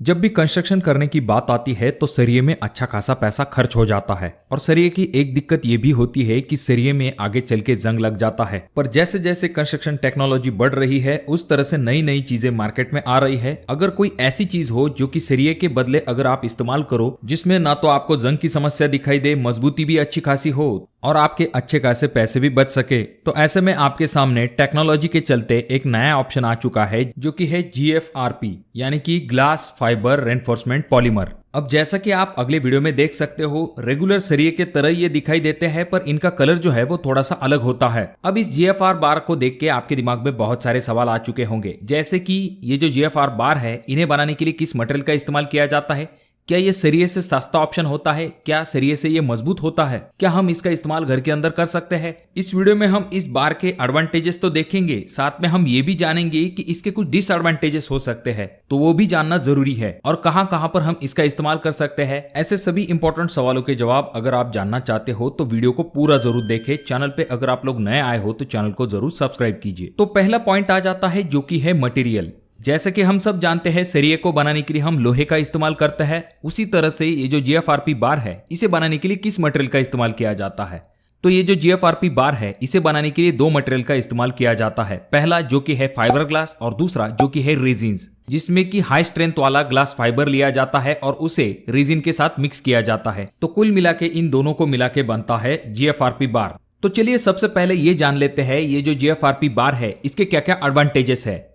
जब भी कंस्ट्रक्शन करने की बात आती है तो सरिये में अच्छा खासा पैसा खर्च हो जाता है और सरिये की एक दिक्कत ये भी होती है कि सरिये में आगे चल के जंग लग जाता है। पर जैसे जैसे कंस्ट्रक्शन टेक्नोलॉजी बढ़ रही है उस तरह से नई नई चीजें मार्केट में आ रही है। अगर कोई ऐसी चीज हो जो कि सरिये के बदले अगर आप इस्तेमाल करो जिसमें ना तो आपको जंग की समस्या दिखाई दे, मजबूती भी अच्छी खासी हो और आपके अच्छे खासे पैसे भी बच सके, तो ऐसे में आपके सामने टेक्नोलॉजी के चलते एक नया ऑप्शन आ चुका है जो कि है GFRP यानी कि ग्लास फाइबर रेनफोर्समेंट पॉलीमर। अब जैसा कि आप अगले वीडियो में देख सकते हो, रेगुलर सरिये के तरह ये दिखाई देते हैं पर इनका कलर जो है वो थोड़ा सा अलग होता है। अब इस GFR बार को देख के आपके दिमाग में बहुत सारे सवाल आ चुके होंगे, जैसे कि ये जो GFR बार है इन्हें बनाने के लिए किस मटेरियल का इस्तेमाल किया जाता है, क्या ये सरिये से सस्ता ऑप्शन होता है, क्या सरिये से ये मजबूत होता है, क्या हम इसका इस्तेमाल घर के अंदर कर सकते हैं। इस वीडियो में हम इस बार के एडवांटेजेस तो देखेंगे, साथ में हम ये भी जानेंगे कि इसके कुछ डिसएडवांटेजेस हो सकते हैं, तो वो भी जानना जरूरी है और कहां कहां पर हम इसका इस्तेमाल कर सकते हैं। ऐसे सभी इंपॉर्टेंट सवालों के जवाब अगर आप जानना चाहते हो तो वीडियो को पूरा जरूर देखें। चैनल पे अगर आप लोग नए आए हो तो चैनल को जरूर सब्सक्राइब कीजिए। तो पहला पॉइंट आ जाता है जो कि है मटेरियल। जैसे कि हम सब जानते हैं सरिये को बनाने के लिए हम लोहे का इस्तेमाल करते हैं, उसी तरह से ये जो GFRP बार है इसे बनाने के लिए किस मटेरियल का इस्तेमाल किया जाता है। तो ये जो GFRP बार है इसे बनाने के लिए दो मटेरियल का इस्तेमाल किया जाता है। पहला जो कि है फाइबर ग्लास और दूसरा जो कि है रेजिन्स, जिसमें कि हाई स्ट्रेंथ वाला ग्लास फाइबर लिया जाता है और उसे रेजिन के साथ मिक्स किया जाता है। तो कुल मिला के इन दोनों को मिला के बनता है GFRP बार। तो चलिए सबसे पहले ये जान लेते हैं ये जो GFRP बार है इसके क्या क्या एडवांटेजेस है।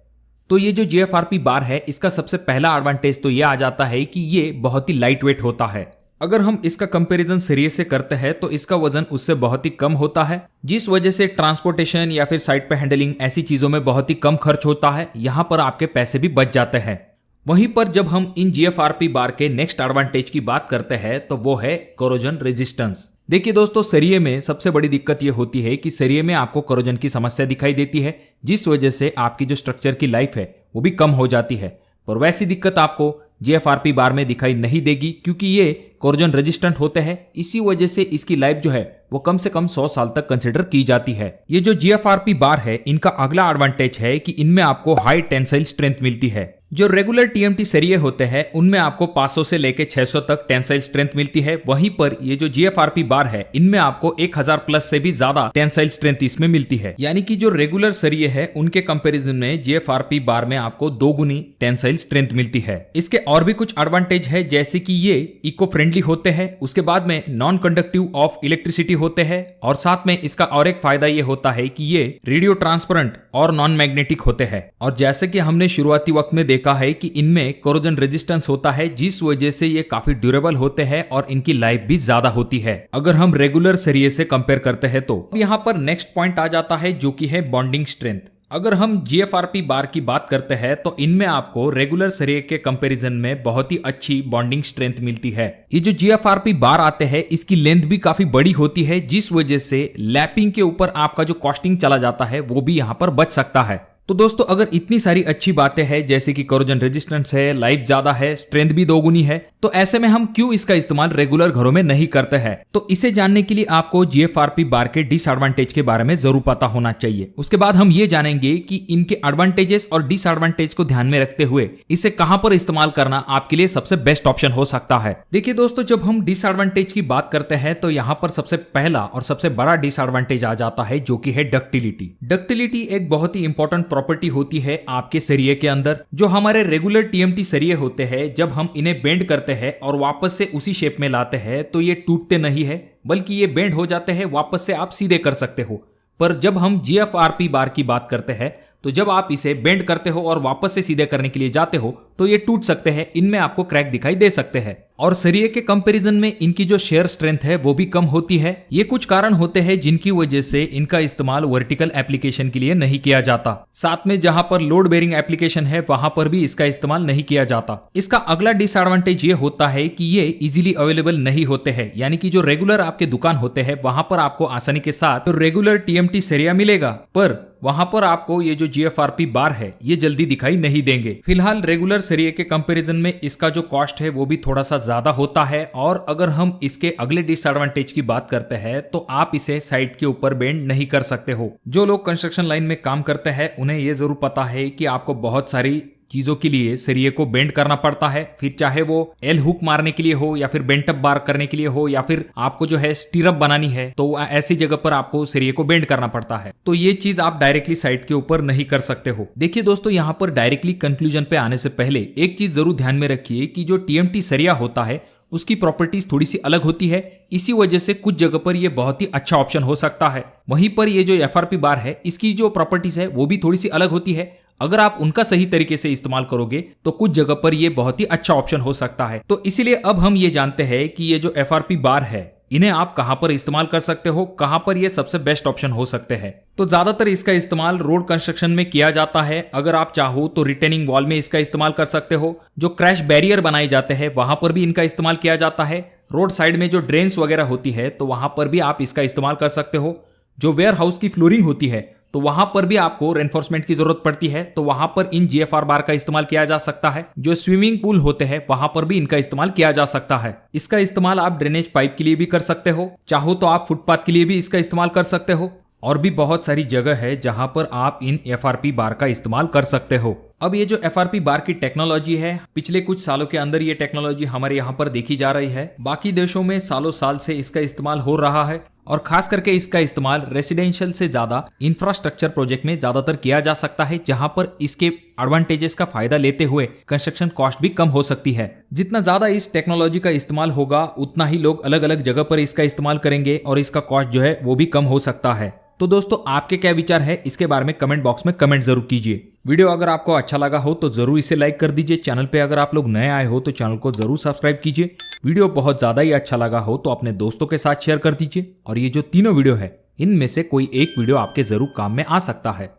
तो ये जो GFRP बार है इसका सबसे पहला एडवांटेज तो ये आ जाता है कि ये बहुत ही लाइट वेट होता है। अगर हम इसका कंपैरिजन सरिये से करते हैं तो इसका वजन उससे बहुत ही कम होता है, जिस वजह से ट्रांसपोर्टेशन या फिर साइट पे हैंडलिंग ऐसी चीजों में बहुत ही कम खर्च होता है। यहां पर आपके पैसे भी बच जाते हैं। वहीं पर जब हम इन GFRP बार के नेक्स्ट एडवांटेज की बात करते हैं तो वो है कोरोजन रेजिस्टेंस। देखिए दोस्तों, सरिये में सबसे बड़ी दिक्कत यह होती है कि सरिये में आपको कोरोजन की समस्या दिखाई देती है, जिस वजह से आपकी जो स्ट्रक्चर की लाइफ है वो भी कम हो जाती है। पर वैसी दिक्कत आपको GFRP बार में दिखाई नहीं देगी क्योंकि ये कोरोजन रेजिस्टेंट होते हैं। इसी वजह से इसकी लाइफ जो है वो कम से कम 100 साल तक कंसिडर की जाती है। ये जो GFRP बार है इनका अगला एडवांटेज है कि इनमें आपको हाई टेंसाइल स्ट्रेंथ मिलती है। जो रेगुलर TMT सरिये होते हैं उनमें आपको 500 से लेके 600 तक टेंसाइल स्ट्रेंथ मिलती है। वहीं पर ये जो GFRP बार है इनमें आपको 1000 प्लस से भी ज्यादा टेंसाइल स्ट्रेंथ इसमें मिलती है। यानी कि जो रेगुलर सरिये है उनके कंपैरिजन में GFRP बार में आपको 2 गुनी टेंसाइल स्ट्रेंथ मिलती है। इसके और भी कुछ एडवांटेज है, जैसे कि ये इको फ्रेंडली होते हैं, उसके बाद में नॉन कंडक्टिव ऑफ इलेक्ट्रिसिटी होते हैं और साथ में इसका और एक फायदा ये होता है कि ये रेडियो ट्रांसपेरेंट और नॉन मैग्नेटिक होते हैं। और जैसे कि हमने शुरुआती वक्त में देखा है कि इनमें कोरोजन रेजिस्टेंस होता है, जिस वजह से ये काफी ड्यूरेबल होते हैं और इनकी लाइफ भी ज्यादा होती है अगर हम रेगुलर सरिये से कंपेयर करते हैं तो। यहाँ पर नेक्स्ट पॉइंट आ जाता है जो कि है बॉन्डिंग स्ट्रेंथ। अगर हम GFRP बार की बात करते हैं तो इनमें आपको रेगुलर सरिये के कंपैरिजन में बहुत ही अच्छी बॉन्डिंग स्ट्रेंथ मिलती है। ये जो GFRP बार आते हैं इसकी लेंथ भी काफी बड़ी होती है, जिस वजह से लैपिंग के ऊपर आपका जो कॉस्टिंग चला जाता है वो भी यहाँ पर बच सकता है। तो दोस्तों, अगर इतनी सारी अच्छी बातें हैं जैसे कि कोरोजन रेजिस्टेंस है, लाइफ ज्यादा है, स्ट्रेंथ भी 2 गुनी है, तो ऐसे में हम क्यों इसका इस्तेमाल रेगुलर घरों में नहीं करते हैं। तो इसे जानने के लिए आपको GFRP बार के डिसएडवांटेज के बारे में जरूर पता होना चाहिए। उसके बाद हम ये जानेंगे कि इनके एडवांटेजेस और डिसएडवांटेज को ध्यान में रखते हुए इसे कहां पर इस्तेमाल करना आपके लिए सबसे बेस्ट ऑप्शन हो सकता है। देखिए दोस्तों, जब हम डिसएडवांटेज की बात करते हैं तो यहाँ पर सबसे पहला और सबसे बड़ा डिसएडवांटेज आ जाता है जो कि है डक्टिलिटी। डक्टिलिटी एक बहुत ही इंपॉर्टेंट प्रॉपर्टी होती है आपके सरिये के अंदर। जो हमारे रेगुलर TMT सरिये होते हैं, जब हम इन्हें बेंड करते हैं और वापस से उसी शेप में लाते हैं तो ये टूटते नहीं है, बल्कि ये बेंड हो जाते हैं, वापस से आप सीधे कर सकते हो। पर जब हम GFRP बार की बात करते हैं तो जब आप इसे बेंड करते हो और वापस से सीधे करने के लिए जाते हो तो ये टूट सकते हैं, इनमें आपको क्रैक दिखाई दे सकते हैं। और सरिये के कंपैरिजन में इनकी जो शेयर स्ट्रेंथ है वो भी कम होती है। ये कुछ कारण होते हैं जिनकी वजह से इनका इस्तेमाल वर्टिकल एप्लीकेशन के लिए नहीं किया जाता। साथ में जहां पर लोड बेरिंग एप्लीकेशन है वहां पर भी इसका इस्तेमाल नहीं किया जाता। इसका अगला डिसएडवांटेज ये होता है कि ये इजीली अवेलेबल नहीं होते हैं, यानी कि जो रेगुलर आपके दुकान होते हैं वहां पर आपको आसानी के साथ तो रेगुलर TMT सरिया मिलेगा, पर वहां पर आपको ये जो GFRP बार है ये जल्दी दिखाई नहीं देंगे। फिलहाल रेगुलर सरिये के कंपैरिजन में इसका जो कॉस्ट है वो भी थोड़ा सा ज्यादा होता है। और अगर हम इसके अगले डिसएडवांटेज की बात करते हैं तो आप इसे साइट के ऊपर बेंड नहीं कर सकते हो। जो लोग कंस्ट्रक्शन लाइन में काम करते हैं उन्हें ये जरूर पता है कि आपको बहुत सारी चीजों के लिए सरिये को बेंड करना पड़ता है, फिर चाहे वो एल हुक मारने के लिए हो या फिर बेंट अप बार करने के लिए हो या फिर आपको जो है स्टीरअप बनानी है, तो ऐसी जगह पर आपको सरिये को बेंड करना पड़ता है। तो ये चीज आप डायरेक्टली साइट के ऊपर नहीं कर सकते हो। देखिए दोस्तों, यहाँ पर डायरेक्टली कंक्लूजन पे आने से पहले एक चीज जरूर ध्यान में रखिए कि जो टीएमटी सरिया होता है उसकी प्रॉपर्टीज थोड़ी सी अलग होती है। इसी वजह से कुछ जगह पर यह बहुत ही अच्छा ऑप्शन हो सकता है। वहीं पर ये जो एफआरपी बार है इसकी जो प्रॉपर्टीज है वो भी थोड़ी सी अलग होती है। अगर आप उनका सही तरीके से इस्तेमाल करोगे तो कुछ जगह पर यह बहुत ही अच्छा ऑप्शन हो सकता है। तो इसीलिए अब हम ये जानते हैं कि ये जो एफआरपी बार है इन्हें आप कहां पर इस्तेमाल कर सकते हो, कहां पर ये सबसे बेस्ट ऑप्शन हो सकते हैं। तो ज्यादातर इसका इस्तेमाल रोड कंस्ट्रक्शन में किया जाता है। अगर आप चाहो तो रिटेनिंग वॉल में इसका इस्तेमाल कर सकते हो। जो क्रैश बैरियर बनाए जाते हैं वहां पर भी इनका इस्तेमाल किया जाता है। रोड साइड में जो ड्रेन्स वगैरह होती है तो वहां पर भी आप इसका इस्तेमाल कर सकते हो। जो वेयर हाउस की फ्लोरिंग होती है तो वहां पर भी आपको रेनफोर्समेंट की जरूरत पड़ती है, तो वहां पर इन जीएफआर बार का इस्तेमाल किया जा सकता है। जो स्विमिंग पूल होते हैं वहां पर भी इनका इस्तेमाल किया जा सकता है। इसका इस्तेमाल आप ड्रेनेज पाइप के लिए भी कर सकते हो, चाहो तो आप फुटपाथ के लिए भी इसका इस्तेमाल कर सकते हो। और भी बहुत सारी जगह है जहां पर आप इन एफआरपी बार का इस्तेमाल कर सकते हो। अब ये जो एफआरपी बार की टेक्नोलॉजी है, पिछले कुछ सालों के अंदर ये टेक्नोलॉजी हमारे यहाँ पर देखी जा रही है। बाकी देशों में सालों साल से इसका इस्तेमाल हो रहा है और खास करके इसका इस्तेमाल रेसिडेंशियल से ज्यादा इंफ्रास्ट्रक्चर प्रोजेक्ट में ज्यादातर किया जा सकता है, जहां पर इसके एडवांटेजेस का फायदा लेते हुए कंस्ट्रक्शन कॉस्ट भी कम हो सकती है। जितना ज्यादा इस टेक्नोलॉजी का इस्तेमाल होगा उतना ही लोग अलग अलग जगह पर इसका इस्तेमाल करेंगे और इसका कॉस्ट जो है वो भी कम हो सकता है। तो दोस्तों, आपके क्या विचार है इसके बारे में कमेंट बॉक्स में कमेंट जरूर कीजिए। वीडियो अगर आपको अच्छा लगा हो तो जरूर इसे लाइक कर दीजिए। चैनल पे अगर आप लोग नए आए हो तो चैनल को जरूर सब्सक्राइब कीजिए। वीडियो बहुत ज्यादा ही अच्छा लगा हो तो अपने दोस्तों के साथ शेयर कर दीजिए। और ये जो तीनों वीडियो है इनमें से कोई एक वीडियो आपके जरूर काम में आ सकता है।